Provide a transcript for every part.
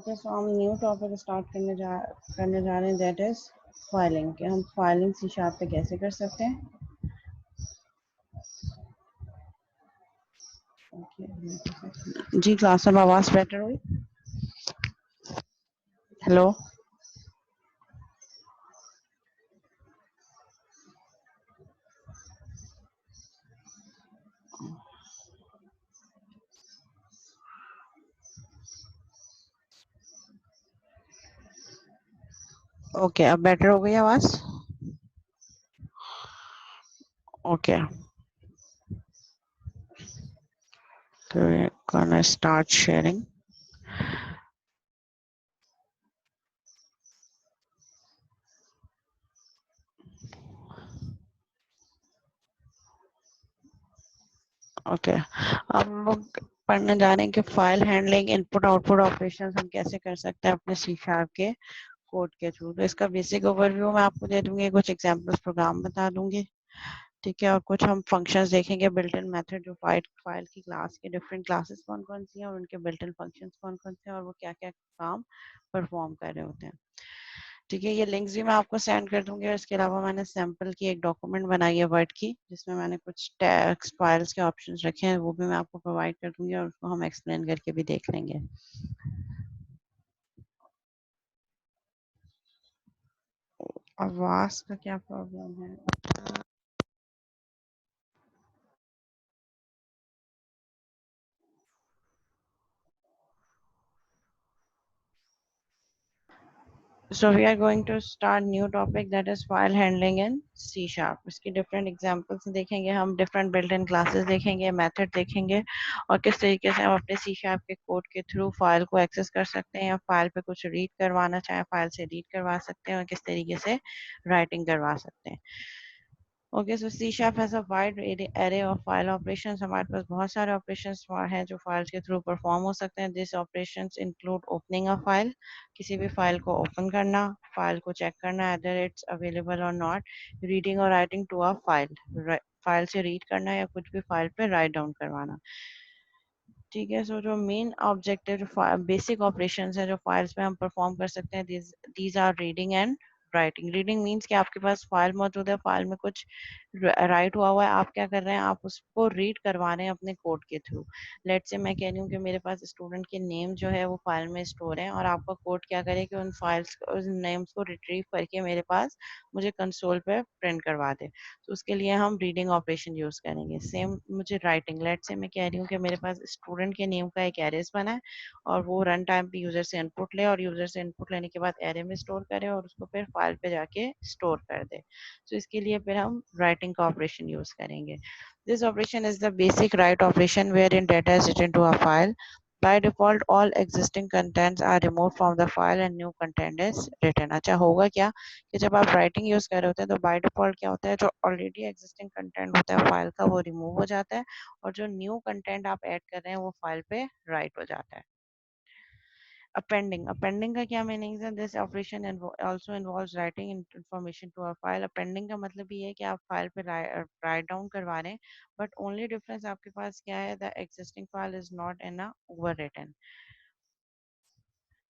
Okay, सो हम new topic start करने जा रहे हैं, दैट इज फाइलिंग। कि हम फाइलिंग सी शार्प पे कैसे कर सकते हैं। जी क्लास में आवाज बेटर हुई? हेलो, ओके, अब बेटर हो गई आवाज? ओके, तो gonna start sharing. ओके, अब हम लोग पढ़ने जा रहे हैं कि file handling, input output operations हम कैसे कर सकते हैं अपने सी शार्प के कोड के थ्रू। तो इसका बेसिक ओवरव्यू मैं आपको दे दूंगी, कुछ एग्जांपल्स प्रोग्राम बता दूंगी, ठीक है, और कुछ हम फंक्शंस देखेंगे, बिल्ट इन मेथड, जो फाइल की क्लास के डिफरेंट क्लासेस कौन कौन सी हैं और उनके बिल्ट इन फंक्शंस कौन कौन से हैं और वो क्या क्या काम परफॉर्म कर रहे होते हैं। ठीक है, ये लिंक्स भी मैं आपको सेंड कर दूंगी और इसके अलावा मैंने सैम्पल की एक डॉक्यूमेंट बनाई है वर्ड की, जिसमें मैंने कुछ टेक्स्ट फाइल्स के ऑप्शंस रखे हैं, वो भी मैं आपको प्रोवाइड कर दूंगी और उसको हम एक्सप्लेन करके भी देख लेंगे। आवाज का क्या प्रॉब्लम है? So we are going to start new topic, that is file handling in C sharp. इसकी different examples देखेंगे हम, different built-in classes देखेंगे, method देखेंगे और किस तरीके से हम अपने C sharp के कोड के थ्रू फाइल को एक्सेस कर सकते हैं या फाइल पे कुछ रीड करवाना चाहे फाइल से रीड करवा सकते हैं और किस तरीके से राइटिंग करवा सकते हैं। Okay, so C sharp has a wide array of file operations. हमारे पास बहुत सारे ऑपरेशंस हैं जो फाइल्स के थ्रू परफॉर्म हो सकते हैं। This operations include opening a file, किसी भी फाइल को ओपन करना, फाइल को चेक करना अदर इट्स अवेलेबल और नॉट, रीडिंग और writing to a file, file से रीड करना या कुछ भी फाइल पे राइट डाउन करवाना। ठीक है, सो जो मेन ऑब्जेक्टिव, जो बेसिक ऑपरेशंस है जो फाइल्स में हम परफॉर्म कर सकते हैं, these are reading and writing. Reading means कि आपके पास फाइल मौजूद है, फाइल में कुछ राइट हुआ हुआ है, आप क्या कर रहे हैं, आप उसको रीड करवा रहे हैं अपने कोड के थ्रू। लेट से मैं कह रही हूँ कि मेरे पास स्टूडेंट के नेम जो है वो फाइल में स्टोर है और आपका कोड क्या करे कि उन फाइल्स उन नेम्स को रिट्रीव करके मेरे पास मुझे कंसोल पे प्रिंट करवा दे। तो उसके लिए हम रीडिंग ऑपरेशन यूज करेंगे। सेम मुझे राइटिंग, लेट से मैं कह रही हूँ कि मेरे पास स्टूडेंट के नेम का एक एरेस बना है और वो रन टाइम पे यूजर से इनपुट ले और यूजर से इनपुट लेने के बाद एरे में स्टोर करे और उसको फिर फाइल पे जाके स्टोर कर दे। तो इसके लिए फिर हम राइटिंग का ऑपरेशन यूज करेंगे। This operation is the basic write operation wherein data is written to a file. By default, all existing contents are removed from the file and new content is written. अच्छा, होगा क्या कि जब आप writing use कर रहे होते हैं तो बाय डिफॉल्ट क्या होता है, जो ऑलरेडी एग्जिस्टिंग कंटेंट होता है फाइल का वो रिमूव हो जाता है और जो न्यू कंटेंट आप ऐड कर रहे हैं वो फाइल पे राइट हो जाता है। अपेंडिंग का क्या मीनिंग है? This operation also involves writing information to a file. Appending का मतलब ये है कि आप फाइल पे राइट डाउन करवा रहे हैं, बट ओनली डिफरेंस आपके पास क्या है, the existing file is not in a overwritten.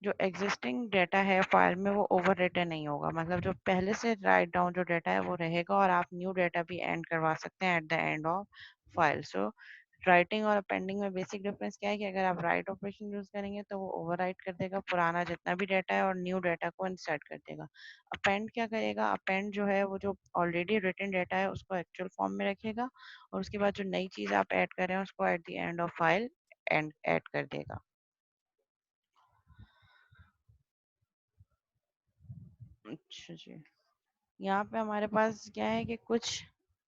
जो एग्जिस्टिंग डाटा है फाइल में वो ओवर रिटन नहीं होगा, मतलब जो पहले से राइट डाउन जो डाटा है वो रहेगा और आप न्यू डाटा भी एंड करवा सकते हैं at the end of file. So writing और अपेंडिंग में बेसिक डिफरेंस क्या है कि अगर आप राइट ऑपरेशन यूज करेंगे तो वो ओवरराइट कर देगा पुराना जितना भी डाटा है और न्यू डाटा को इंसर्ट कर देगा। अपेंड क्या करेगा, अपेंड जो है वो जो ऑलरेडी रिटन डाटा है उसको एक्चुअल फॉर्म में रखेगा और उसके बाद जो नई चीज आप ऐड कर रहे हैं उसको at the end of file add कर देगा। अच्छा जी, यहाँ पे हमारे पास क्या है कि कुछ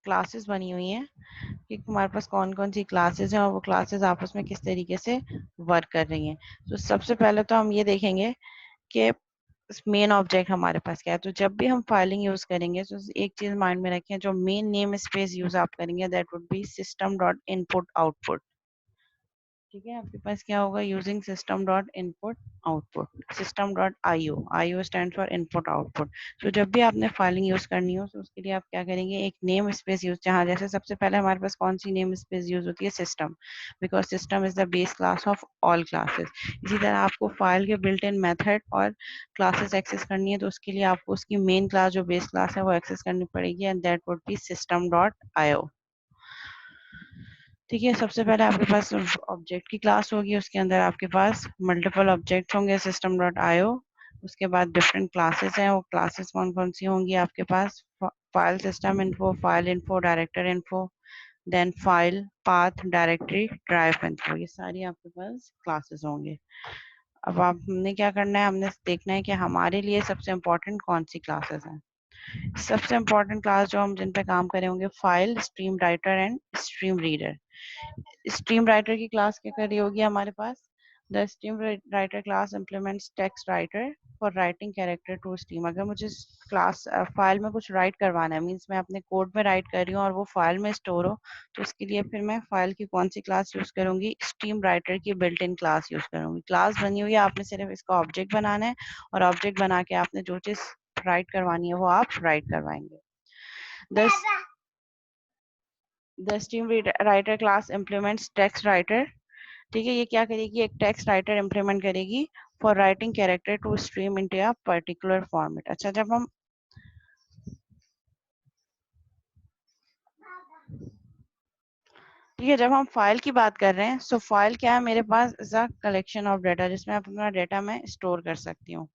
क्लासेस बनी हुई हैं कि हमारे पास कौन कौन सी क्लासेस हैं और वो क्लासेस आपस में किस तरीके से वर्क कर रही हैं। तो सबसे पहले तो हम ये देखेंगे कि मेन ऑब्जेक्ट हमारे पास क्या है। तो जब भी हम फाइलिंग यूज करेंगे तो एक चीज माइंड में रखें, जो मेन नेम स्पेस यूज आप करेंगे that would be system dot input output. ठीक है, आपके पास क्या होगा, using system dot input output, system dot IO, IO stand for input output. तो जब भी आपने फाइलिंग यूज करनी हो तो उसके लिए आप क्या करेंगे, एक नेम स्पेस यूज, जहाँ जैसे सबसे पहले हमारे पास कौन सी नेम स्पेस यूज होती है, system, because system is the base class of all classes. इसी तरह आपको फाइल के बिल्ट इन मेथड और क्लासेस एक्सेस करनी है तो उसके लिए आपको उसकी मेन क्लास जो बेस क्लास है वो एक्सेस करनी पड़ेगी, and that would be system dot IO. ठीक है, सबसे पहले आपके पास ऑब्जेक्ट की क्लास होगी, उसके अंदर आपके पास मल्टीपल ऑब्जेक्ट होंगे सिस्टम डॉट आईओ। उसके बाद डिफरेंट क्लासेस हैं, वो क्लासेस कौन कौन सी होंगी आपके पास, file system info, file info, director info, then file path, directory, drive info, ये सारी आपके पास क्लासेस होंगे। अब हमने क्या करना है, हमने देखना है कि हमारे लिए सबसे इम्पोर्टेंट कौन सी क्लासेस हैं। सबसे इम्पोर्टेंट क्लास जो हम जिन पे काम करे होंगे, file, stream writer and stream reader. Stream writer की क्लास क्या करी होगी हमारे पास, the stream writer class implements text writer for writing character to stream. अगर मुझे क्लास फाइल में कुछ राइट करवाना है, मीन्स मैं अपने कोड में राइट कर रही हूँ और वो फाइल में स्टोर हो, तो उसके लिए फिर मैं फाइल की कौन सी क्लास यूज करूंगी, स्ट्रीम राइटर की बिल्ट इन क्लास यूज करूंगी। क्लास बनी हुई है, आपने सिर्फ इसका ऑब्जेक्ट बनाना है और ऑब्जेक्ट बना के आपने जो चीज राइट करवानी है वो आप राइट करवाएंगे। The the stream writer class implements text writer. ठीक है, ये क्या करेगी, एक टेक्स्ट राइटर इम्प्लीमेंट करेगी for writing character to stream into a particular format. अच्छा, ठीक है, जब हम फाइल की बात कर रहे हैं, सो फाइल क्या है, मेरे पास is a collection of data जिसमें अपना डाटा मैं स्टोर कर सकती हूँ।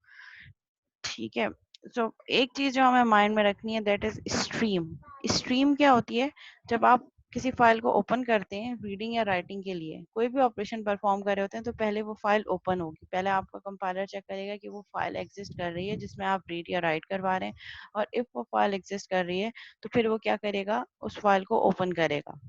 ठीक है, सो एक चीज जो हमें माइंड में रखनी है, दैट इज स्ट्रीम। स्ट्रीम क्या होती है, जब आप किसी फाइल को ओपन करते हैं रीडिंग या राइटिंग के लिए, कोई भी ऑपरेशन परफॉर्म कर रहे होते हैं, तो पहले वो फाइल ओपन होगी, पहले आपका कंपाइलर चेक करेगा कि वो फाइल एग्जिस्ट कर रही है जिसमें आप रीड या राइट करवा रहे हैं, और इफ वो फाइल एग्जिस्ट कर रही है तो फिर वो क्या करेगा, उस फाइल को ओपन करेगा।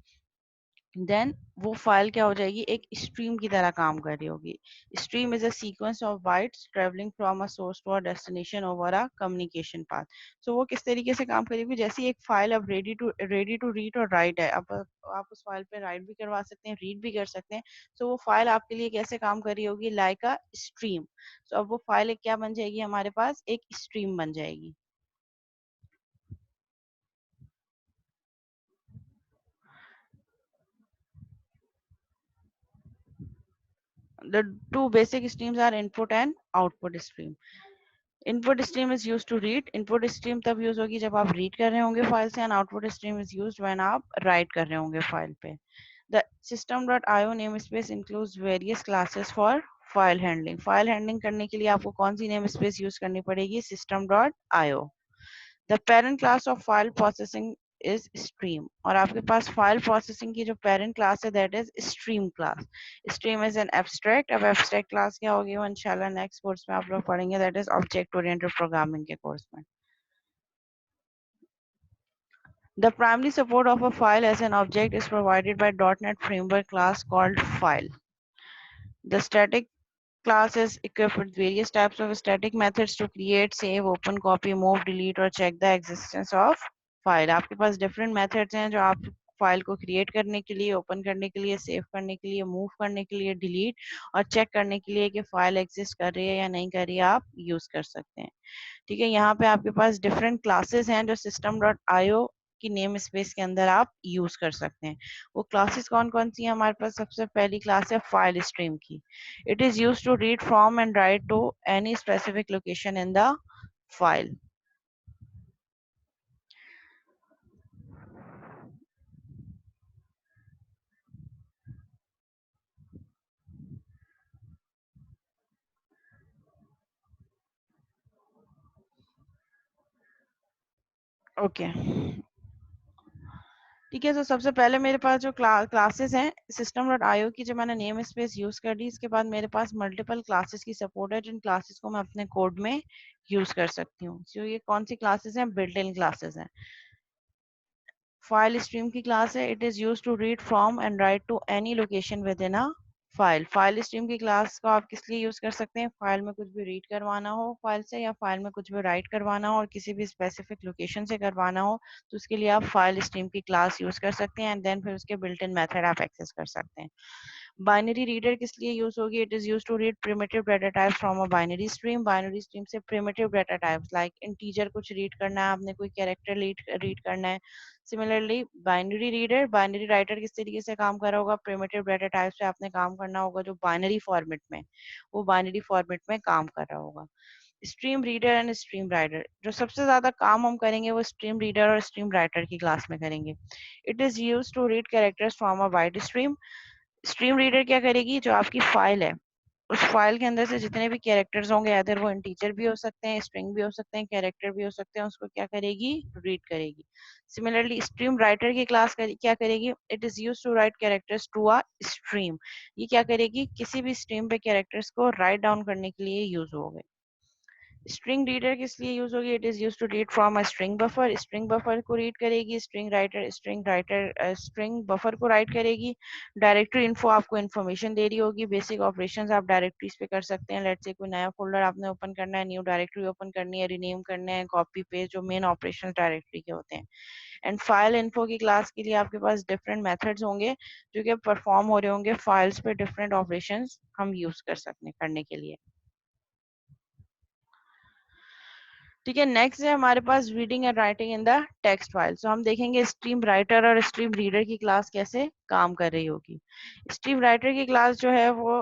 देन वो फाइल क्या हो जाएगी, एक स्ट्रीम की तरह काम कर रही होगी। Stream is a sequence of bytes travelling from a source to a destination over a communication path. So वो किस तरीके से काम करेगी, जैसे एक फाइल अब रेडी टू रीड और राइट है, अब आप उस फाइल पे राइट भी करवा सकते हैं, रीड भी कर सकते हैं। सो वो फाइल आपके लिए कैसे काम कर रही होगी, लाइक अ स्ट्रीम। सो अब वो फाइल एक क्या बन जाएगी, हमारे पास एक स्ट्रीम बन जाएगी। The two basic streams are input and output stream. Input stream is use to read, input stream तब यूज होगी जब आप रीड कर रहे होंगे फाइल से, and output stream is use when आप राइट कर रहे होंगे फाइल पे। The system dot IO name space includes various classes for file handling. File handling करने के लिए आपको कौन सी नेम स्पेस यूज करनी पड़ेगी, system dot IO. The parent class of file processing is stream, और आपके पास फाइल प्रोसेसिंग की जो पेरेंट क्लास है that is stream class. Stream is an abstract. अब एब्स्ट्रैक्ट क्लास क्या होगी, वो इंशाल्लाह नेक्स्ट कोर्स में आप लोग पढ़ेंगे, that is object oriented programming के कोर्स में। The primary support of a file as an object is provided by .NET Framework class called file. The static class is equipped with various types of static methods to create, save, open, copy, move, delete और check the existence of file. आपके पास different methods हैं जो आप file को create करने के लिए, open करने के लिए, सेव करने के लिए, मूव करने के लिए, डिलीट और चेक करने के लिए कि फाइल एग्जिस्ट कर रही है या नहीं कर रही है, आप यूज कर सकते हैं। ठीक है, यहाँ पे आपके पास डिफरेंट क्लासेस हैं जो सिस्टम डॉट आईओ की नेम स्पेस के अंदर आप यूज कर सकते हैं। वो क्लासेस कौन कौन सी हैं हमारे पास, सबसे पहली क्लास है फाइल स्ट्रीम की। It is use to read from and write to any specific location in the file. Okay, ठीक है, तो सबसे पहले मेरे पास जो क्लासेस हैं सिस्टम डॉट आईओ की, जो मैंने नेम स्पेस यूज कर दी, इसके बाद मेरे पास मल्टीपल क्लासेस की सपोर्ट है जिन क्लासेस को मैं अपने कोड में यूज कर सकती हूँ। तो ये कौन सी क्लासेस हैं, बिल्ट इन क्लासेस हैं। फाइल स्ट्रीम की क्लास है, it is use to read from and write to any location within a file. File stream की क्लास को आप किस लिए यूज कर सकते हैं, फाइल में कुछ भी रीड करवाना हो फाइल से, या फाइल में कुछ भी राइट करवाना हो और किसी भी स्पेसिफिक लोकेशन से करवाना हो, तो उसके लिए आप फाइल स्ट्रीम की क्लास यूज कर सकते हैं, एंड देन फिर उसके बिल्ट इन मेथड आप एक्सेस कर सकते हैं। बाइनरी रीडर किस लिए यूज होगी? It is use to read primitive data types from a binary stream. Binary stream से primitive data types like integer कुछ रीड करना है आपने, कोई कैरेक्टर रीड करना है। सिमिलरली बाइनरी राइटर किस तरीके से काम कर रहा होगा? प्रिमिटिव डाटा टाइप्स पे आपने काम करना होगा जो बाइनरी फॉर्मेट में, वो बाइनरी फॉर्मेट में काम कर रहा होगा। Stream reader and stream writer, जो सबसे ज्यादा काम हम करेंगे वो स्ट्रीम रीडर और स्ट्रीम राइटर की क्लास में करेंगे। It is use to read characters from a wide stream. Stream reader क्या करेगी? जो आपकी फाइल है, उस फाइल के अंदर से जितने भी कैरेक्टर्स होंगे, अदर वो इंटीजर भी हो सकते हैं, स्ट्रिंग भी हो सकते हैं, कैरेक्टर भी हो सकते हैं, उसको क्या करेगी? रीड करेगी। सिमिलरली स्ट्रीम राइटर की क्लास क्या करेगी? It is use to write characters to a stream. ये क्या करेगी? किसी भी स्ट्रीम पे कैरेक्टर्स को राइट डाउन करने के लिए यूज होगा। स्ट्रिंग रीडर किस लिए यूज होगी? It is use to read from a string buffer. String buffer को रीड करेगी। स्ट्रिंग राइटर स्ट्रिंग बफर को राइट करेगी। डायरेक्टरी इन्फो आपको इन्फॉर्मेशन दे रही होगी, बेसिक ऑपरेशंस आप डायरेक्टरीज पे कर सकते हैं। लेट्स से कोई नया फोल्डर आपने ओपन करना है, न्यू डायरेक्टरी ओपन करनी है, रीनेम करने हैं, कॉपी पेस्ट, जो मेन ऑपरेशन डायरेक्टरी के होते हैं। एंड फाइल इन्फो की क्लास के लिए आपके पास डिफरेंट मेथड्स होंगे जो कि परफॉर्म हो रहे होंगे फाइल्स पे, डिफरेंट ऑपरेशंस हम यूज कर सकते हैं करने के लिए। ठीक है, नेक्स्ट है हमारे पास reading and writing in the text file. So हम देखेंगे स्ट्रीम राइटर और स्ट्रीम रीडर की क्लास कैसे काम कर रही होगी। स्ट्रीम राइटर की क्लास जो है वो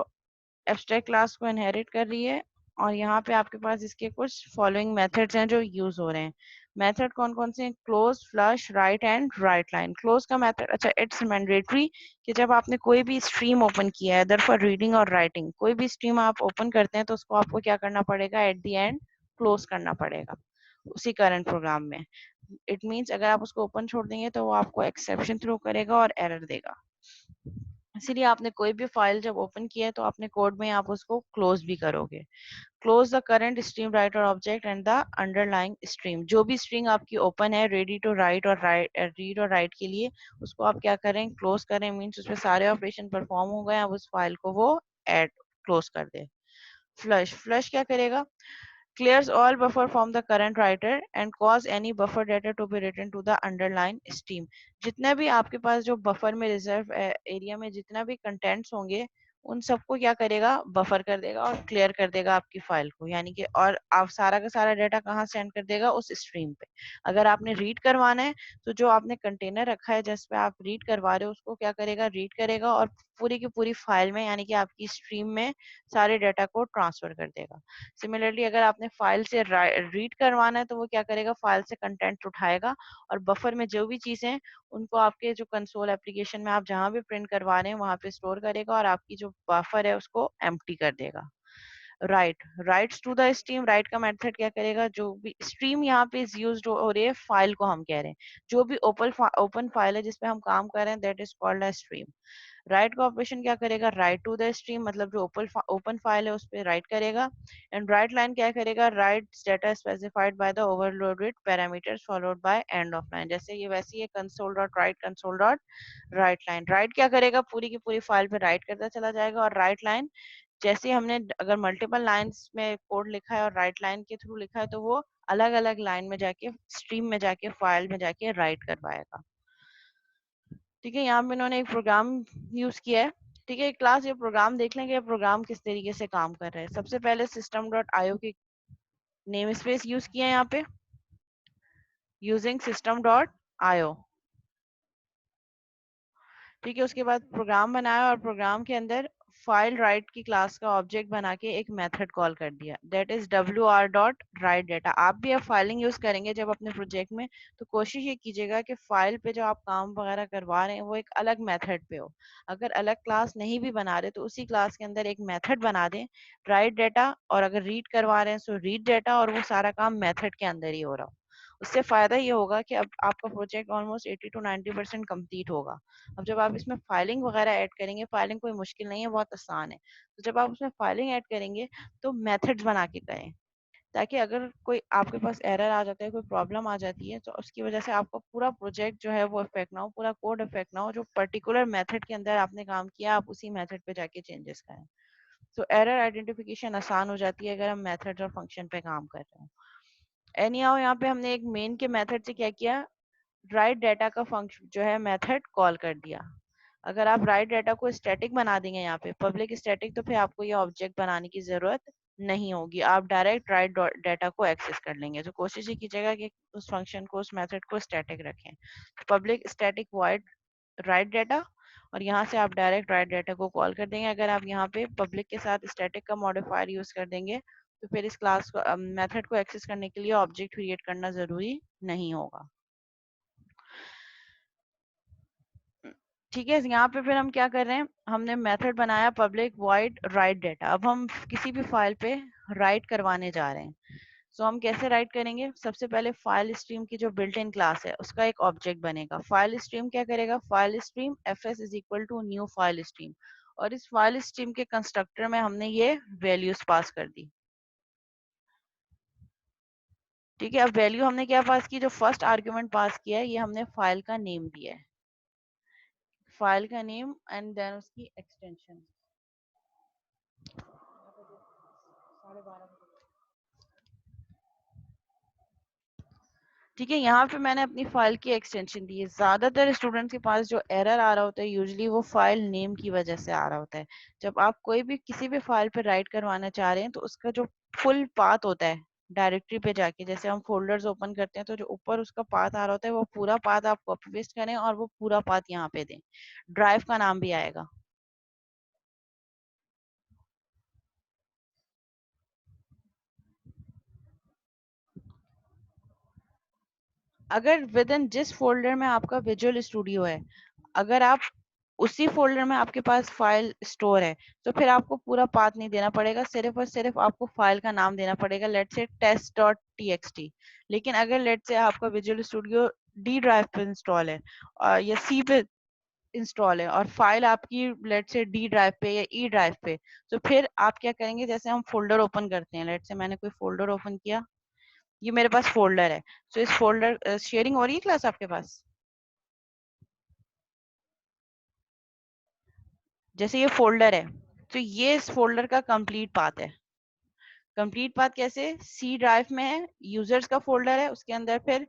एब्स्ट्रैक्ट क्लास को इनहेरिट कर रही है, और यहाँ पे आपके पास इसके कुछ फॉलोइंग मेथड्स हैं जो यूज हो रहे हैं। मेथड कौन कौन से हैं? Close, flush, right and right line. Close का मेथड, अच्छा, इट्स मैंडेटरी कि जब आपने कोई भी स्ट्रीम ओपन किया है, अदर फॉर रीडिंग और राइटिंग, कोई भी स्ट्रीम आप ओपन करते हैं तो उसको आपको क्या करना पड़ेगा? एट द एंड क्लोज करना पड़ेगा उसी करंट प्रोग्राम में। इट मीन्स अगर आप उसको ओपन छोड़ देंगे तो वो आपको एक्सेप्शन थ्रो करेगा और एरर देगा। इसीलिए आपने कोई भी फाइल जब ओपन किया है तो अपने कोड में आप उसको क्लोज भी करोगे। Close the current stream writer object and the underlying stream. जो भी स्ट्रिंग आपकी ओपन है रेडी टू राइट और रीड और राइट के लिए, उसको आप क्या करें? क्लोज करें। मीन्स उसमें सारे ऑपरेशन परफॉर्म हो गए, अब उस फाइल को वो एड क्लोज कर दे। फ्लश, फ्लश क्या करेगा? Clears all buffer from the current writer and cause any buffer data to be written to the underlying stream। जितना भी आपके पास जो बफर में रिजर्व एरिया में जितना भी कंटेंट्स होंगे, उन सबको क्या करेगा? बफर कर देगा और क्लियर कर देगा आपकी फाइल को, यानी कि, और आप सारा का सारा डाटा कहाँ सेंड कर देगा? उस स्ट्रीम पे। अगर आपने रीड करवाना है तो जो आपने कंटेनर रखा है जिस पे आप रीड करवा रहे हो, उसको क्या करेगा? रीड करेगा और पूरी की पूरी फाइल में, यानी कि आपकी स्ट्रीम में सारे डाटा को ट्रांसफर कर देगा। सिमिलरली अगर आपने फाइल से रीड करवाना है तो वो क्या करेगा? फाइल से कंटेंट उठाएगा और बफर में जो भी चीजें हैं उनको आपके जो कंसोल एप्लीकेशन में आप जहां भी प्रिंट करवा रहे हैं वहां पे स्टोर करेगा और आपकी जो बफर है उसको एम्प्टी कर देगा। Write, writes to the stream. Write का मेथड क्या करेगा? जो भी स्ट्रीम यहाँ पे यूज हो रही है, फाइल को हम कह रहे हैं, जो भी ओपन फाइल है जिसपे हम काम कर रहे हैं, that is called a stream. Write का ऑपरेशन क्या करेगा? राइट टू द स्ट्रीम, मतलब जो ओपन फाइल है उस पर राइट करेगा। एंड राइट लाइन क्या करेगा? Write data specified by the overloaded parameters followed by end of line. जैसे ये वैसे ही console dot write, console dot write line. Write क्या करेगा? पूरी की पूरी फाइल पे राइट करता चला जाएगा, और राइट लाइन जैसे हमने अगर मल्टीपल लाइंस में कोड लिखा है और राइट लाइन के थ्रू लिखा है तो वो अलग अलग लाइन में जाके, स्ट्रीम में जाके, फाइल में जाके राइट करवाएगा। ठीक है, यहाँ पे इन्होंने एक प्रोग्राम यूज किया है। ठीक है, क्लास ये प्रोग्राम देख लेंगे, प्रोग्राम किस तरीके से काम कर रहा है। सबसे पहले system डॉट आईओ की नेम स्पेस यूज किया है यहाँ पे, यूजिंग system डॉट आईओ। ठीक है, उसके बाद प्रोग्राम बनाया और प्रोग्राम के अंदर फाइल राइट की क्लास का ऑब्जेक्ट बना के एक मेथड कॉल कर दिया, that is wr dot right data. आप भी अब फाइलिंग यूज करेंगे जब अपने प्रोजेक्ट में, तो कोशिश ये कीजिएगा कि फाइल पे जो आप काम वगैरह करवा रहे हैं वो एक अलग मेथड पे हो। अगर अलग क्लास नहीं भी बना रहे तो उसी क्लास के अंदर एक मेथड बना दें राइट डाटा, और अगर रीड करवा रहे हैं तो रीड डाटा, और वो सारा काम मेथड के अंदर ही हो रहा हो। उससे फायदा ये होगा कि अब आपका प्रोजेक्ट ऑलमोस्ट 80 to 90% कंप्लीट होगा। अब जब आप इसमें फाइलिंग वगैरह ऐड करेंगे, फाइलिंग कोई मुश्किल नहीं है, बहुत आसान है। तो जब आप उसमें फाइलिंग ऐड करेंगे तो मेथड्स बना के करें, ताकि अगर कोई आपके पास एरर आ जाता है, कोई प्रॉब्लम आ जाती है, तो उसकी वजह से आपका पूरा प्रोजेक्ट जो है वो इफेक्ट ना हो, पूरा कोड इफेक्ट ना हो। जो पर्टिकुलर मेथड के अंदर आपने काम किया, आप उसी मेथड पे जाके चेंजेस करें। तो एरर आइडेंटिफिकेशन आसान हो जाती है अगर हम मेथड और फंक्शन पे काम कर रहे हैं। एनी हाउ, यहाँ पे हमने एक मेन के मेथड से क्या किया? राइट डाटा का फंक्शन जो है मेथड कॉल कर दिया। अगर आप राइट डाटा को स्टैटिक बना देंगे यहाँ पे पब्लिक स्टैटिक, तो फिर आपको ये ऑब्जेक्ट बनाने की जरूरत नहीं होगी, आप डायरेक्ट राइट डाटा को एक्सेस कर लेंगे। तो कोशिश ये कीजिएगा कि उस फंक्शन को, उस मेथड को स्टैटिक रखें। Public static void right data, और यहाँ से आप डायरेक्ट राइट डाटा को कॉल कर देंगे। अगर आप यहाँ पे पब्लिक के साथ स्टैटिक का मॉडिफायर यूज कर देंगे तो फिर इस क्लास को मेथड को एक्सेस करने के लिए ऑब्जेक्ट क्रिएट करना जरूरी नहीं होगा। ठीक है, यहाँ पे फिर हम क्या कर रहे हैं, हमने मेथड बनाया पब्लिक वॉइड राइट डाटा। अब हम किसी भी फाइल पे राइट करवाने जा रहे हैं। सो हम कैसे राइट करेंगे, सबसे पहले फाइल स्ट्रीम की जो बिल्ट इन क्लास है उसका एक ऑब्जेक्ट बनेगा। फाइल स्ट्रीम क्या करेगा, file stream fs is equal to new file stream, और इस फाइल स्ट्रीम के कंस्ट्रक्टर में हमने ये वैल्यूज पास कर दी। ठीक है, अब वैल्यू हमने क्या पास की, जो फर्स्ट आर्ग्यूमेंट पास किया है ये हमने फाइल का नेम दिया है, फाइल का नेम एंड देन उसकी एक्सटेंशन। ठीक है, यहाँ पे मैंने अपनी फाइल की एक्सटेंशन दी है। ज्यादातर स्टूडेंट्स के पास जो एरर आ रहा होता है यूजुअली वो फाइल नेम की वजह से आ रहा होता है। जब आप कोई भी किसी भी फाइल पे राइट करवाना चाह रहे हैं तो उसका जो फुल पाथ होता है डायरेक्टरी पे जाके, जैसे हम फोल्डर्स ओपन करते हैं तो जो ऊपर उसका पाथ आ रहा होता है वो पूरा पाथ आप कॉपी पेस्ट करें और वो पूरा पाथ यहाँ पे दें। ड्राइव का नाम भी आएगा। अगर विद इन जिस फोल्डर में आपका विजुअल स्टूडियो है, अगर आप उसी फोल्डर में आपके पास फाइल स्टोर है तो फिर आपको पूरा पाथ नहीं देना पड़ेगा, सिर्फ और सिर्फ आपको फाइल का नाम देना पड़ेगा, लेट से test.txt। लेकिन अगर लेट से आपका विजुअल स्टूडियो डी ड्राइव पे इंस्टॉल है या सी पे इंस्टॉल है और फाइल आपकी लेट से डी ड्राइव पे या ई ड्राइव पे, तो फिर आप क्या करेंगे, जैसे हम फोल्डर ओपन करते हैं, लेट से मैंने कोई फोल्डर ओपन किया, ये मेरे पास फोल्डर है। तो इस फोल्डर शेयरिंग हो रही है क्लास आपके पास, जैसे ये फोल्डर है तो ये इस फोल्डर का कंप्लीट पाथ है। कंप्लीट पाथ कैसे, सी ड्राइव में है, यूजर्स का फोल्डर है, उसके अंदर फिर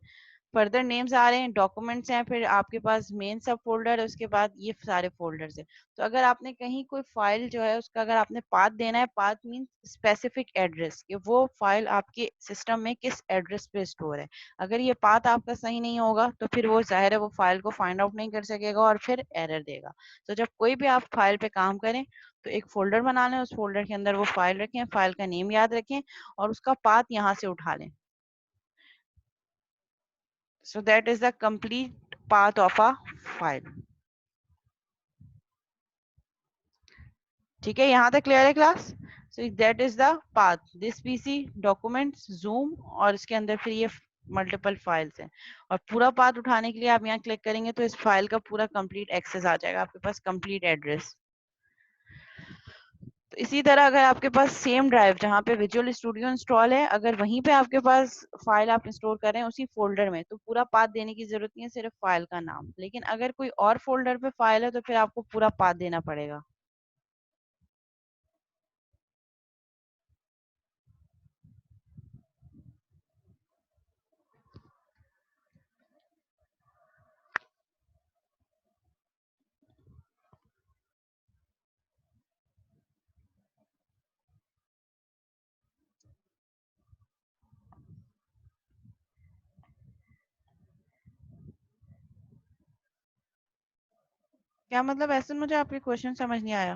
फर्दर नेम्स आ रहे हैं, डॉक्यूमेंट्स हैं, फिर आपके पास मेन सब फोल्डर है, उसके बाद ये सारे फोल्डर्स है। तो अगर आपने कहीं कोई फाइल जो है उसका अगर आपने पाथ देना है, पाथ मीन स्पेसिफिक एड्रेस, कि वो फाइल आपके सिस्टम में किस एड्रेस पे स्टोर है। अगर ये पाथ आपका सही नहीं होगा तो फिर वो जाहिर है वो फाइल को फाइंड आउट नहीं कर सकेगा और फिर एरर देगा। तो जब कोई भी आप फाइल पे काम करें तो एक फोल्डर बना लें, उस फोल्डर के अंदर वो फाइल रखें, फाइल का नेम याद रखें और उसका पाथ यहाँ से उठा लें। So that is the complete path of a file. ठीक है, यहाँ तक क्लियर है class. So that is the path. This PC documents zoom और इसके अंदर फिर ये मल्टीपल फाइल्स हैं और पूरा पाथ उठाने के लिए आप यहाँ क्लिक करेंगे तो इस फाइल का पूरा कंप्लीट एक्सेस आ जाएगा आपके पास, कंप्लीट एड्रेस। तो इसी तरह अगर आपके पास सेम ड्राइव जहाँ पे विजुअल स्टूडियो इंस्टॉल है, अगर वहीं पे आपके पास फाइल आप स्टोर कर रहे हैं उसी फोल्डर में, तो पूरा पाथ देने की जरूरत नहीं है, सिर्फ फाइल का नाम। लेकिन अगर कोई और फोल्डर पे फाइल है तो फिर आपको पूरा पाथ देना पड़ेगा। क्या मतलब, ऐसे मुझे आपके क्वेश्चन समझ नहीं आया।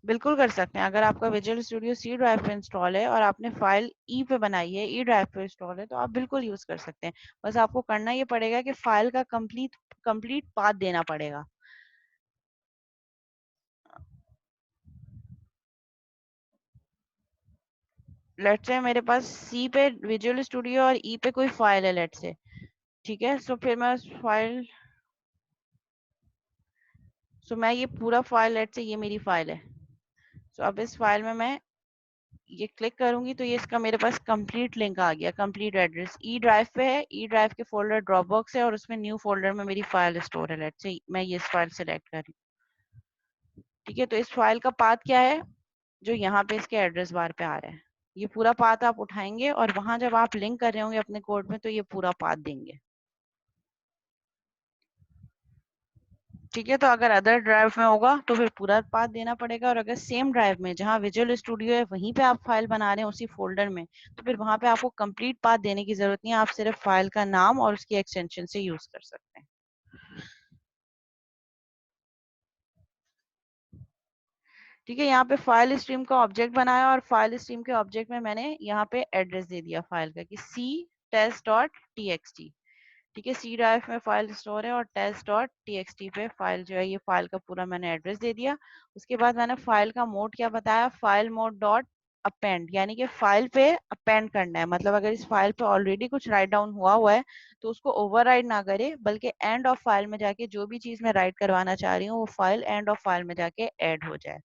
बिल्कुल कर सकते हैं, अगर आपका विजुअल स्टूडियो सी ड्राइव पे इंस्टॉल है और आपने फाइल ई पे बनाई है, ई ड्राइव पे इंस्टॉल है, तो आप बिल्कुल यूज कर सकते हैं। बस आपको करना ये पड़ेगा कि फाइल का कंप्लीट पाथ देना पड़ेगा। लेट्स से मेरे पास सी पे विजुअल स्टूडियो और ई पे कोई फाइल है, लेट्स से, ठीक है। सो फिर मैं उस फाइल, सो मैं ये पूरा फाइल, लेट्स से ये मेरी फाइल है। सो अब इस फाइल में मैं ये क्लिक करूंगी तो ये इसका मेरे पास कंप्लीट लिंक आ गया, कंप्लीट एड्रेस ई ड्राइव पे है, ई ड्राइव के फोल्डर ड्रॉप बॉक्स है और उसमें न्यू फोल्डर में मेरी फाइल स्टोर है। लेट्स से मैं ये फाइल सेलेक्ट कर रही हूँ, ठीक है। तो इस फाइल का पाथ क्या है, जो यहाँ पे इसके एड्रेस बार पे आ रहा है। ये पूरा पाथ आप उठाएंगे और वहां जब आप लिंक कर रहे होंगे अपने कोड में तो ये पूरा पाथ देंगे। ठीक है, तो अगर अदर ड्राइव में होगा तो फिर पूरा पाथ देना पड़ेगा, और अगर सेम ड्राइव में जहां विजुअल स्टूडियो है वहीं पे आप फाइल बना रहे हैं उसी फोल्डर में, तो फिर वहां पे आपको कंप्लीट पाथ देने की जरूरत नहीं है, आप सिर्फ फाइल का नाम और उसकी एक्सटेंशन से यूज कर सकते हैं। ठीक है, यहाँ पे फाइल स्ट्रीम का ऑब्जेक्ट बनाया और फाइल स्ट्रीम के ऑब्जेक्ट में मैंने यहाँ पे एड्रेस दे दिया फाइल का कि C test dot T x t. ठीक है, सी ड्राइव में फाइल स्टोर है और test dot T x t पे फाइल जो है, ये फाइल का पूरा मैंने एड्रेस दे दिया। उसके बाद मैंने फाइल का मोड क्या बताया, फाइल मोड डॉट अपेंड, यानी कि फाइल पे अपेंड करना है। मतलब अगर इस फाइल पे ऑलरेडी कुछ राइट डाउन हुआ है तो उसको ओवरराइड ना करे, बल्कि एंड ऑफ फाइल में जाके जो भी चीज मैं राइट करवाना चाह रही हूँ वो फाइल एंड ऑफ फाइल में जाके ऐड हो जाए।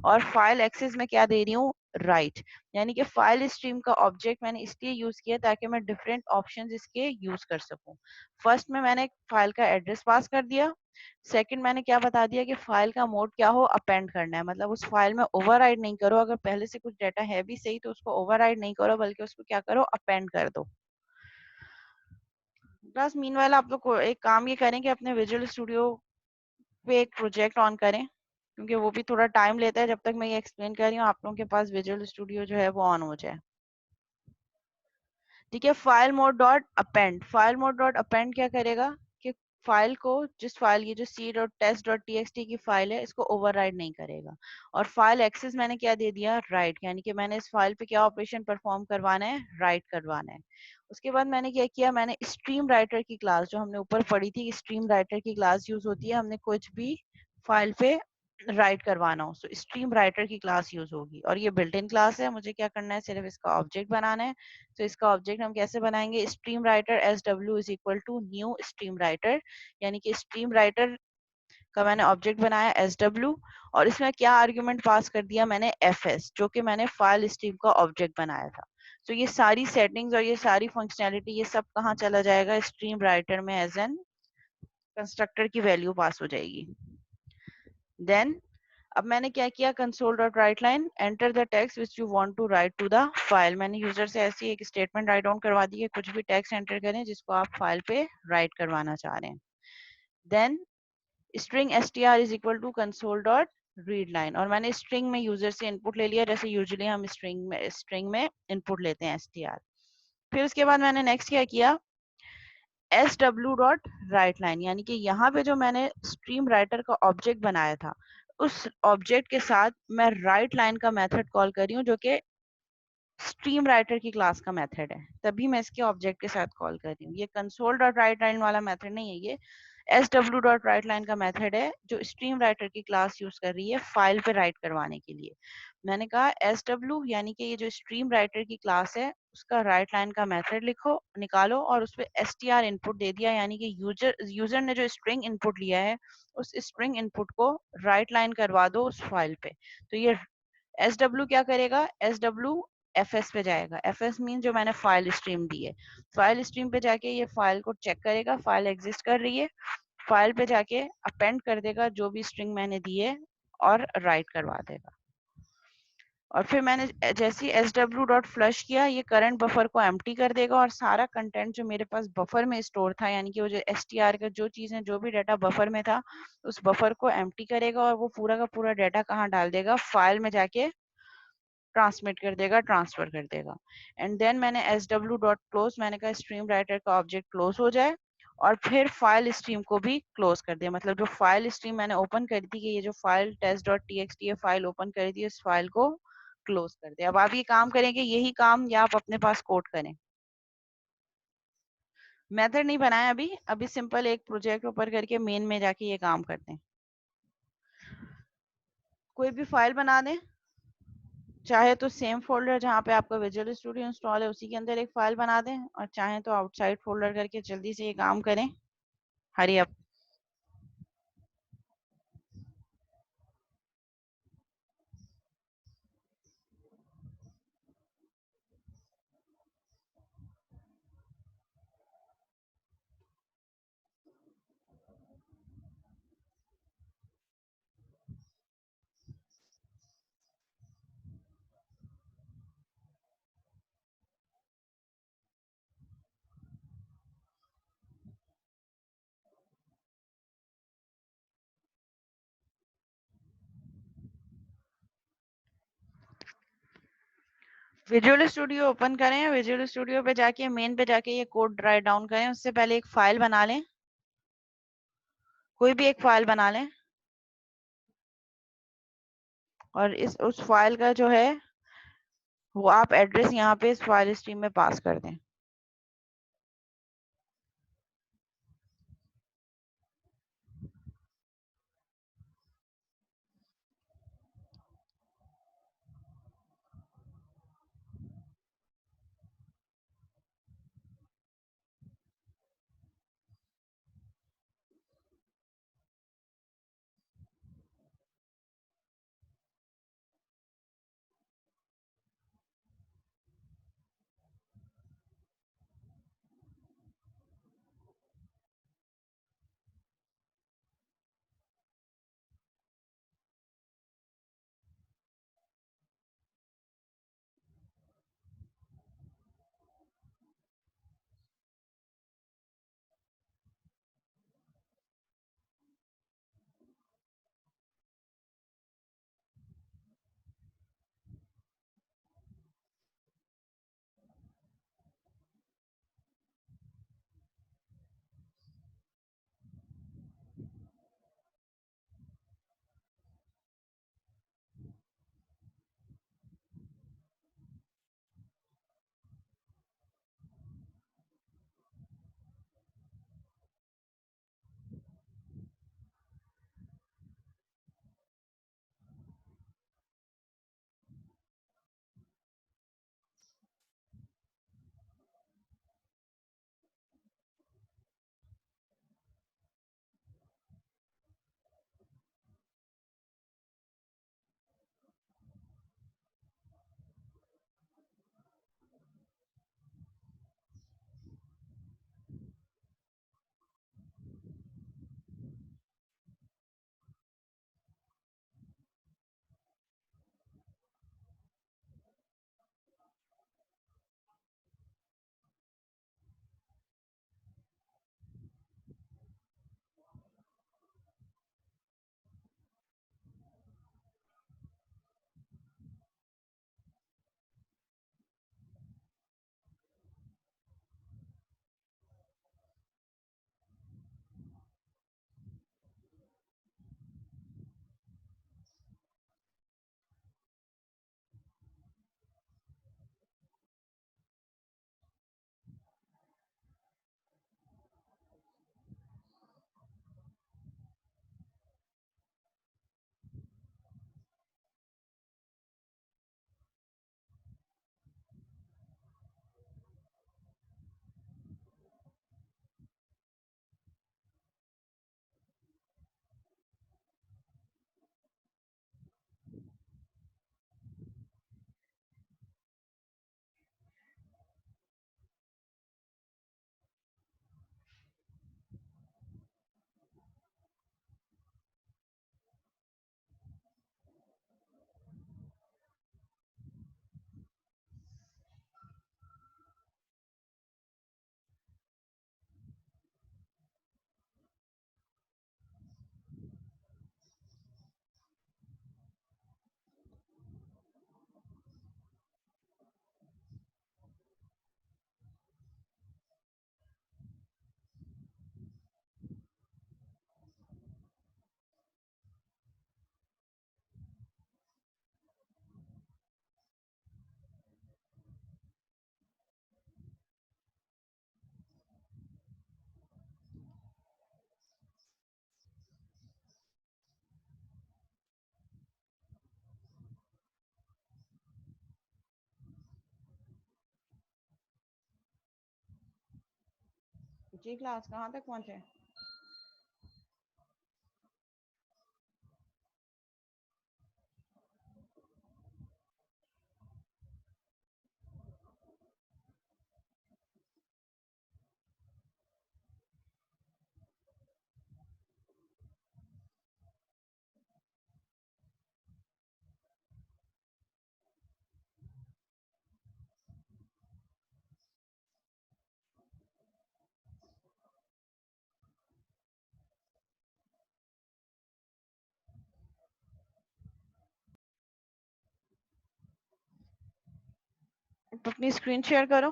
और फाइल एक्सेस में क्या दे रही हूँ, राइट, यानी कि फाइल स्ट्रीम का ऑब्जेक्ट मैंने इसलिए यूज किया ताकि मैं डिफरेंट ऑप्शंस इसके यूज कर सकूं। फर्स्ट में मैंने फाइल का एड्रेस पास कर दिया। सेकंड मैंने क्या बता दिया कि फाइल का मोड क्या हो, अपेंड करना है, मतलब उस फाइल में ओवरराइड नहीं करो, अगर पहले से कुछ डाटा है भी सही तो उसको ओवरराइड नहीं करो, बल्कि उसको क्या करो, अपेंड कर दो। बस मीनवाइल आप लोग को एक काम ये करें कि अपने विजुअल स्टूडियो पे एक प्रोजेक्ट ऑन करें, क्योंकि वो भी थोड़ा टाइम लेता है। जब तक मैं ये एक्सप्लेन कर रही हूँ आप लोगों के पास विजुअल स्टूडियो जो है वो ऑन हो जाए। ठीक है, file mode dot append, file mode dot append क्या करेगा कि फाइल को, जिस फाइल, ये जो C dot test dot T x T की फाइल है, इसको ओवरराइड नहीं करेगा। और फाइल एक्सेस मैंने क्या दे दिया, राइट, यानी कि मैंने इस फाइल पे क्या ऑपरेशन परफॉर्म करवाना है, राइट करवाना है। उसके बाद मैंने क्या किया, मैंने स्ट्रीम राइटर की क्लास जो हमने ऊपर पढ़ी थी, स्ट्रीम राइटर की क्लास यूज होती है हमने कुछ भी फाइल पे राइट करवाना हो, तो स्ट्रीम राइटर की क्लास यूज होगी, और ये बिल्ट इन क्लास है। मुझे क्या करना है, सिर्फ इसका ऑब्जेक्ट बनाना है। तो इसका ऑब्जेक्ट हम कैसे बनाएंगे, stream writer S W is equal to new stream writer, यानी कि स्ट्रीम राइटर का मैंने ऑब्जेक्ट बनाया एस डब्ल्यू, और इसमें क्या आर्ग्यूमेंट पास कर दिया मैंने, एफ एस, जो कि मैंने फाइल स्ट्रीम का ऑब्जेक्ट बनाया था। तो ये सारी सेटिंग्स और ये सारी फंक्शनैलिटी ये सब कहाँ चला जाएगा, स्ट्रीम राइटर में एज एन कंस्ट्रक्टर की वैल्यू पास हो जाएगी। देन अब मैंने क्या किया, console dot write line, enter the text which you want to write to the file. मैंने यूजर से ऐसी एक स्टेटमेंट राइट डाउन करवा दी है, कुछ भी टेक्स्ट एंटर करें जिसको आप फाइल पे राइट करवाना चाह रहे हैं। Then string str is equal to console dot read line, और मैंने स्ट्रिंग में यूजर से इनपुट ले लिया, जैसे यूजुअली हम स्ट्रिंग में इनपुट लेते हैं str। फिर उसके बाद मैंने नेक्स्ट क्या किया, S W dot write line, यानी कि यहाँ पे जो मैंने स्ट्रीम राइटर का ऑब्जेक्ट बनाया था उस ऑब्जेक्ट के साथ मैं राइट लाइन का मेथड कॉल कर रही हूँ, जो कि स्ट्रीम राइटर की क्लास का मेथड है, तभी मैं इसके ऑब्जेक्ट के साथ कॉल कर रही हूँ। ये कंसोल डॉट राइट लाइन वाला मेथड नहीं है, ये S W dot write line का मेथड है जो स्ट्रीम राइटर की क्लास यूज कर रही है फाइल पे राइट करवाने के लिए। मैंने कहा एस डब्ल्यू, यानी कि ये जो स्ट्रीम राइटर की क्लास है उसका राइट लाइन का मेथड लिखो, निकालो, और उस पर एस टी आर इनपुट दे दिया, यानी कि यूजर ने जो स्ट्रिंग इनपुट लिया है उस स्ट्रिंग इनपुट को राइट लाइन करवा दो उस फाइल पे। तो ये एस डब्ल्यू क्या करेगा, एस डब्ल्यू एफ एस पे जाएगा, एफ एस मीन जो मैंने फाइल स्ट्रीम दी है, फाइल स्ट्रीम पे जाके ये फाइल को चेक करेगा, फाइल एग्जिस्ट कर रही है, फाइल पे जाके अपेंड कर देगा जो भी स्ट्रिंग मैंने दी है और राइट करवा देगा। और फिर मैंने जैसे एस डब्ल्यू डॉट फ्लश किया, ये करंट बफर को एम्प्टी कर देगा और सारा कंटेंट जो मेरे पास बफर में स्टोर था, यानी कि वो जो एस टी आर का जो चीज़ें, जो भी डाटा बफर में था उस बफर को एम्प्टी करेगा, और वो पूरा का पूरा डाटा कहाँ डाल देगा, फाइल में जाके ट्रांसमिट कर देगा, ट्रांसफर कर देगा। एंड देन मैंने एस डब्ल्यू डॉट क्लोज, मैंने कहा स्ट्रीम राइटर का ऑब्जेक्ट क्लोज हो जाए, और फिर फाइल स्ट्रीम को भी क्लोज कर दिया। मतलब जो फाइल स्ट्रीम मैंने ओपन करी थी कि ये जो file test dot T x T ये फाइल ओपन करी थी, इस फाइल को क्लोज कर दिया। अब आप ये काम करेंगे, यही काम या आप अपने पास कोड करें। मेथड नहीं बनाया अभी, अभी सिंपल एक प्रोजेक्ट ओपन करके मेन में जाके ये काम करते हैं। कोई भी फाइल बना दें, चाहे तो सेम फोल्डर जहाँ पे आपका विजुअल स्टूडियो इंस्टॉल है उसी के अंदर एक फाइल बना दें, और चाहे तो आउटसाइड फोल्डर करके जल्दी से ये काम करें। Hurry up. Visual studio open करें, विजुअल स्टूडियो पे जाके मेन पे जाके ये कोड राइट डाउन करें। उससे पहले एक फाइल बना लें, कोई भी एक फाइल बना लें, और इस उस फाइल का जो है वो आप एड्रेस यहाँ पे इस फाइल स्ट्रीम में पास कर दें। जी क्लास कहाँ तक पहुँचे? अपनी स्क्रीन शेयर करो।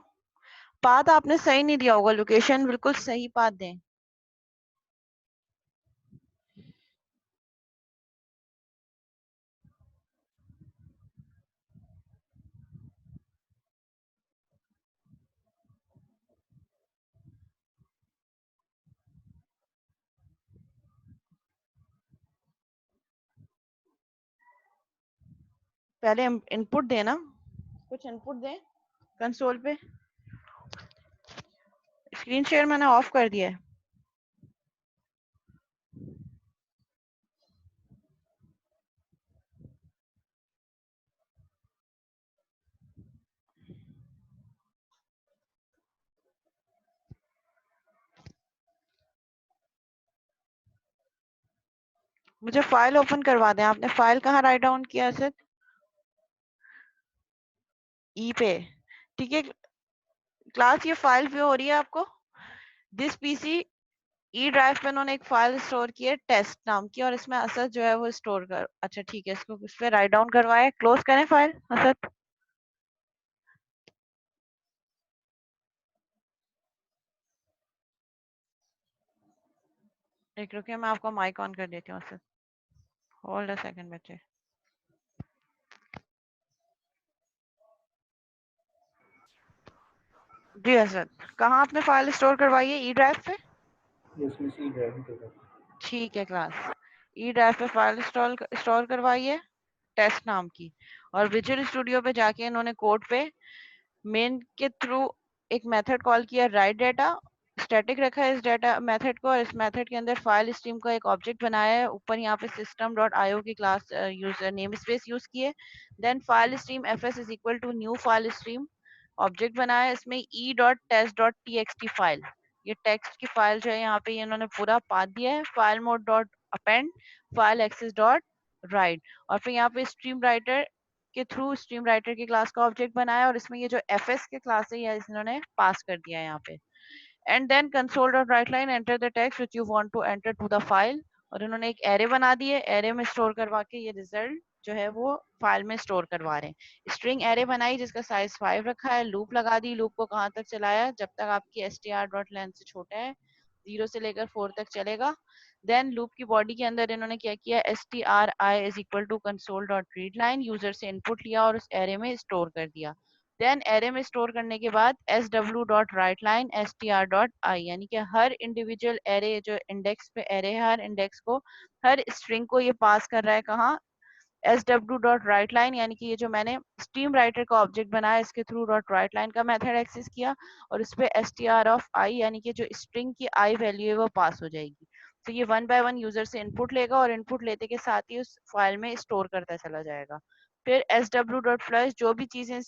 पाथ आपने सही नहीं दिया होगा, लोकेशन बिल्कुल सही पाथ दें। पहले इनपुट देना, कुछ इनपुट दें कंसोल पे। स्क्रीन शेयर मैंने ऑफ कर दिया है। मुझे फाइल ओपन करवा दें। आपने फाइल कहाँ राइट डाउन किया है सर? ई पे, ठीक है क्लास, ये फाइल व्यू हो रही है आपको? दिस पीसी ई ड्राइव पे उन्होंने एक फाइल स्टोर की है टेस्ट नाम की, और इसमें असद जो है वो स्टोर कर, अच्छा ठीक है, इसको इस पे राइट डाउन करवाए, क्लोज करें फाइल असद। एक रुकिए, मैं आपको माइक ऑन कर देती हूँ असद, होल्ड अ सेकंड बच्चे। जी असद, कहाँ आपने फाइल स्टोर करवाई है? ई ड्राइव पे? ठीक है क्लास, ई ड्राइव पे फाइल स्टोर करवाई है टेस्ट नाम की, और विजुअल स्टूडियो पे जाके इन्होंने कोड पे मेन के थ्रू एक मेथड कॉल किया राइट डाटा, स्टैटिक रखा है इस डाटा मेथड को, और इस मेथड के अंदर फाइल स्ट्रीम का एक ऑब्जेक्ट बनाया है, ऊपर यहाँ पे सिस्टम डॉट आईओ की class user name space use किए, then file stream FS is equal to new file stream object बनाया है, इसमें E dot test dot T x t file, ये टेक्स्ट की फाइल जो है यहाँ पे ये इन्होंने पूरा पाथ दिया है, file mode dot append file access dot write, और फिर यहाँ पे स्ट्रीम राइटर के थ्रू स्ट्रीम राइटर की क्लास का ऑब्जेक्ट बनाया, और इसमें ये जो एफएस के क्लास है ये इन्होंने पास कर दिया है यहाँ पे, and then console dot write line enter the text which you want to enter to the file, और इन्होंने एक एरे बना दी है, एरे में स्टोर करवा के ये रिजल्ट जो है वो फाइल में स्टोर करवा रहे हैं। स्ट्रिंग एरे बनाई जिसका साइज 5 रखा है, लूप लगा दी, लूप को कहाँ तक चलाया? जब तक आपकी str डॉट लेंथ से छोटा है, 0 से लेकर 4 तक चलेगा। देन लूप की बॉडी के अंदर इन्होंने क्या किया? stri is equal to console dot read line, user से इनपुट लिया और उस एरे में स्टोर कर दिया। देन एरे में स्टोर करने के बाद sw dot write line str dot I, यानी कि हर इंडिविजुअल एरे जो इंडेक्स पे एरे है, हर इंडेक्स को, हर स्ट्रिंग को ये पास कर रहा है कहाँ? sw डॉट राइट लाइन, यानी कि ये जो मैंने स्ट्रीम राइटर का ऑब्जेक्ट बनाया इसके थ्रू डॉट राइट लाइन का मेथड एक्सेस किया, और इस पे str ऑफ आई, यानी कि जो स्ट्रिंग की आई वैल्यू है वो पास हो जाएगी। तो ये वन बाय वन यूजर से इनपुट लेगा, और इनपुट लेते के साथ ही उस फाइल में स्टोर करता चला जाएगा। फिर sw डॉट फ्लश, जो भी चीजें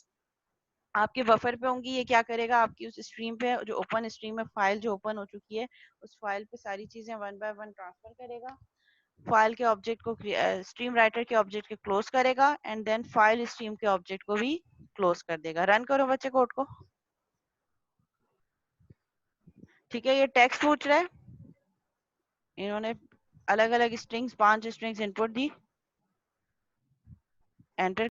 आपके बफर पे होंगी ये क्या करेगा? आपकी उस स्ट्रीम पे जो ओपन स्ट्रीम है, फाइल जो ओपन हो चुकी है, उस फाइल पे सारी चीजें वन बाय वन ट्रांसफर करेगा, फाइल के ऑब्जेक्ट को स्ट्रीम राइटर के ऑब्जेक्ट के क्लोज करेगा, एंड देन फाइल स्ट्रीम के ऑब्जेक्ट को भी क्लोज कर देगा। रन करो बच्चे कोड को। ठीक है, ये टेक्स्ट पूछ रहा है, इन्होंने अलग अलग स्ट्रिंग्स, 5 स्ट्रिंग्स इनपुट दी, एंटर